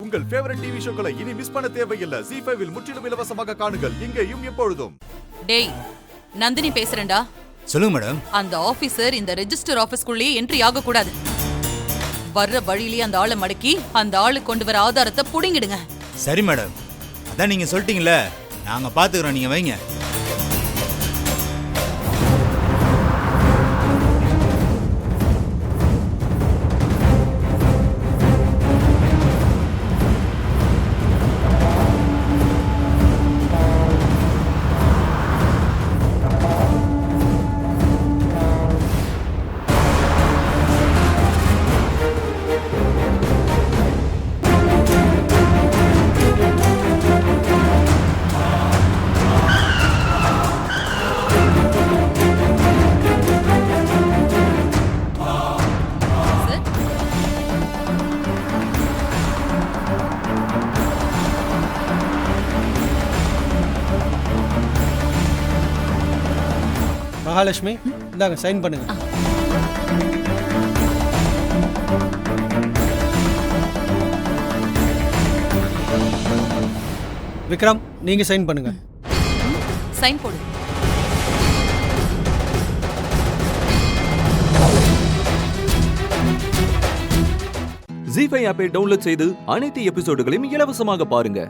உங்கள் favourite TV ஷோக்களை இனி miss பண்ண தேவையில்லை. ZEE5 இல் முற்றிலும் இலவசமாக காணுங்கள். இங்கேயும் எப்பொழுதும். டேய், நந்தினி பேசுறேன்டா. சொல்லுங்க மேடம். அந்த ஆபீசர் இந்த ரெஜிஸ்டர் ஆபீஸ்க்குள்ளேயே என்ட்ரி ஆக கூடாது. வர்ற வழியிலேயே அந்த ஆளை மடக்கி அந்த ஆளு கொண்டு வர ஆதாரத்தை புடிங்கிடுங்க. சரி மேடம், அதான் நீங்க சொல்லிட்டீங்களே, நாங்க பாத்துக்கிறோம், நீங்க வைங்க. மகாலட்சுமி, இந்தாங்க சைன் பண்ணுங்க. விக்ரம், நீங்க சைன் பண்ணுங்க. சைன் போடு. ZEE5 ஆப்பை டவுன்லோட் செய்து அனைத்து எபிசோடுகளையும் இலவசமாக பாருங்க.